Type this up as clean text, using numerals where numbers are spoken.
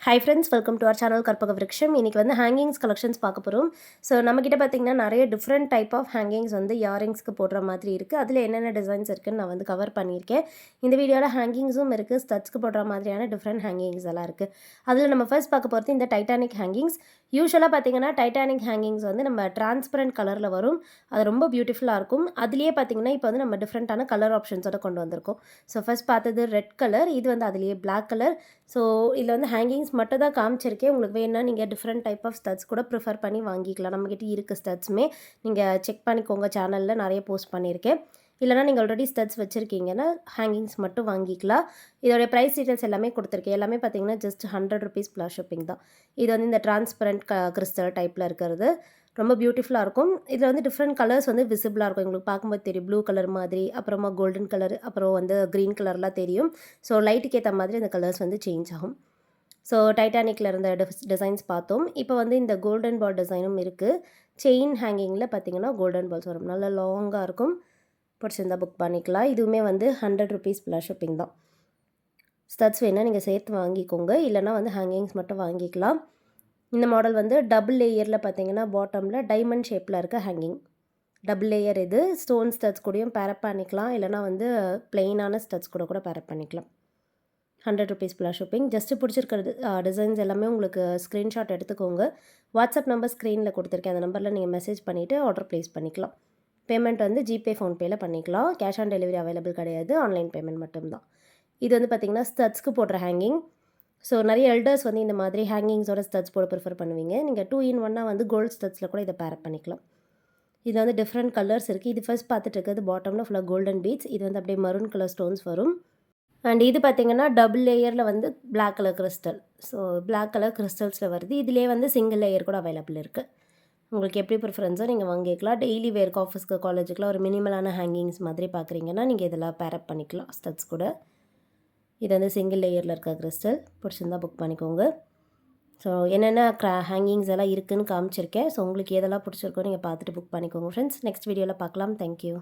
Hi friends, welcome to our channel Karpaga Virutcham. இன்றைக்கி வந்து hangings collections பார்க்க போகிறோம். ஸோ நம்மக்கிட்ட பார்த்திங்கன்னா நிறைய டிஃப்ரெண்ட் டைப் ஆஃப் ஹேங்கிங்ஸ் வந்து இயரிங்ஸ்க்கு போடுற மாதிரி இருக்குது. அதில் என்னென்ன டிசைன்ஸ் இருக்குதுன்னு நான் வந்து கவர் பண்ணியிருக்கேன். இந்த வீடியோவில் ஹேங்கிங்ஸும் இருக்குது, ஸ்டட்ஸ்க்கு போடுற மாதிரியான டிஃப்ரெண்ட் ஹேங்கிங்ஸ் எல்லாம் இருக்குது. அதில் நம்ம ஃபர்ஸ்ட் பார்க்க போகிறது இந்த டைட்டானிக் ஹேங்கிங்ஸ். யூஸ்வலாக பார்த்திங்கன்னா டைட்டானிக் ஹேங்கிங்ஸ் வந்து நம்ம டிரான்ஸ்பரண்ட் கலரில் வரும். அது ரொம்ப பியூட்டிஃபுல்லாக இருக்கும். அதுலேயே பார்த்திங்கன்னா இப்போ வந்து நம்ம டிஃப்ரெண்ட்டான கலர் ஆப்ஷன்ஸோட கொண்டு வந்திருக்கோம். ஸோ ஃபர்ஸ்ட் பார்த்தது ரெட் கலர், இது வந்து அதுலேயே பிளாக் கலர். ஸோ இதில் வந்து ஹேங்கிங்ஸ் மட்டும் தான் காமிச்சிருக்கேன். உங்களுக்கு வேணும்னா நீங்கள் டிஃப்ரெண்ட் டைப் ஆஃப் ஸ்டட்ஸ் கூட ப்ரிஃபர் பண்ணி வாங்கிக்கலாம். நம்மக்கிட்ட இருக்குது ஸ்டட்ஸுமே, நீங்கள் செக் பண்ணிக்கோங்க. சேனலில் நிறைய போஸ்ட் பண்ணியிருக்கேன். இல்லைனா நீங்கள் ஆல்ரெடி ஸ்டட்ஸ் வச்சுருக்கீங்கன்னா ஹேங்கிங்ஸ் மட்டும் வாங்கிக்கலாம். இதோடைய ப்ரைஸ் டீட்டெயில்ஸ் எல்லாமே கொடுத்துருக்கேன். எல்லாமே பார்த்தீங்கன்னா ஜஸ்ட் ₹100 ப்ளஸ் ஷிப்பிங் தான். இது வந்து இந்த டிரான்ஸ்பரண்ட் கிறிஸ்டல் டைப்பில் இருக்கிறது ரொம்ப பியூட்டிஃபுல்லாக இருக்கும். இதில் வந்து டிஃப்ரெண்ட் கலர்ஸ் வந்து விசிபிளாக இருக்கும். உங்களுக்கு பார்க்கும்போது தெரியும், ப்ளூ கலர் மாதிரி, அப்புறமா கோல்டன் கலர், அப்புறம் வந்து க்ரீன் கலர்லாம் தெரியும். ஸோ லைட்டுக்கு ஏற்ற மாதிரி இந்த கலர்ஸ் வந்து சேஞ்ச் ஆகும். ஸோ டைட்டானிக்கில் இருந்த டிசைன்ஸ் பார்த்தோம். இப்போ வந்து இந்த கோல்டன் பால் டிசைனும் இருக்குது. செயின் ஹேங்கிங்கில் பார்த்தீங்கன்னா கோல்டன் பால்ஸ் வரும். நல்லா லாங்காக இருக்கும். பிடிச்சிருந்தா புக் பண்ணிக்கலாம். இதுவுமே வந்து ₹100 ப்ளஸ் ஷிப்பிங் தான். ஸ்டட்ஸ் வேணால் நீங்கள் சேர்த்து வாங்கிக்கோங்க, இல்லைனா வந்து ஹேங்கிங்ஸ் மட்டும் வாங்கிக்கலாம். இந்த மாடல் வந்து டபுள் லேயரில் பார்த்தீங்கன்னா பாட்டமில் டைமண்ட் ஷேப்பில் இருக்க ஹேங்கிங். டபுள் லேயர் இது. ஸ்டோன் ஸ்டட்ஸ் கூடயும் பேரப் பண்ணிக்கலாம், இல்லைனா வந்து பிளெயினான ஸ்டட்ஸ் கூட பேரப் பண்ணிக்கலாம். ₹100 ப்ளஸ் ஷிப்பிங். ஜஸ்ட்டு பிடிச்சிருக்கிறது டிசைன்ஸ் எல்லாமே உங்களுக்கு ஸ்க்ரீன்ஷாட் எடுத்துக்கோங்க. வாட்ஸ்அப் நம்பர் ஸ்க்ரீனில் கொடுத்துருக்கேன். அந்த நம்பரில் நீங்கள் மெசேஜ் பண்ணிவிட்டு ஆர்டர் ப்ளேஸ் பண்ணிக்கலாம். பேமெண்ட் வந்து ஜிபே, ஃபோன்பேயில் பண்ணிக்கலாம். கேஷ் ஆன் டெலிவரி அவைலபிள் கிடையாது. ஆன்லைன் பேமெண்ட் மட்டும்தான். இது வந்து பார்த்திங்கன்னா ஸ்டட்ஸ்க்கு போடுற ஹேங்கிங். ஸோ நிறைய எல்டர்ஸ் வந்து இந்த மாதிரி ஹேங்கிங்ஸோட ஸ்டட்ஸ் போட ப்ரிஃபர் பண்ணுவீங்க. நீங்கள் 2 in 1 வந்து கோல்டு ஸ்டட்ஸில் கூட இதை பேரப் பண்ணிக்கலாம். இது வந்து டிஃப்ரெண்ட் கலர்ஸ் இருக்குது. இது ஃபர்ஸ்ட் பார்த்துட்டு இருக்கிறது பாட்டமில் ஃபுல்லாக கோல்டன் பீட்ஸ். இது வந்து அப்படியே மரூன் கலர் ஸ்டோன்ஸ் வரும். அண்ட் இது பார்த்திங்கன்னா டபுள் லேயரில் வந்து black colour crystal. So black colour கிறிஸ்டல்ஸில் வருது. இதிலே வந்து சிங்கிள் லேயர் கூட அவைலபிள் இருக்குது. உங்களுக்கு எப்படி ப்ரிஃபரன்ஸோ நீங்கள் வாங்கிக்கலாம். டெய்லி வேர்க்கு, ஆஃபீஸ்க்கு, காலேஜுக்குலாம் ஒரு மினிமலான ஹேங்கிங்ஸ் மாதிரி பார்க்குறீங்கன்னா நீங்கள் இதெல்லாம் பேரப் பண்ணிக்கலாம் ஸ்டட்ஸ் கூட. இது வந்து சிங்கிள் லேயரில் இருக்க கிறிஸ்டல். பிடிச்சிருந்தா புக் பண்ணிக்கோங்க. ஸோ என்னென்ன ஹேங்கிங்ஸ் எல்லாம் இருக்குதுன்னு காமிச்சிருக்கேன். ஸோ உங்களுக்கு எதெல்லாம் பிடிச்சிருக்கோ நீங்கள் பார்த்துட்டு புக் பண்ணிக்கோங்க ஃப்ரெண்ட்ஸ். நெக்ஸ்ட் வீடியோவில் பார்க்கலாம். தேங்க்யூ.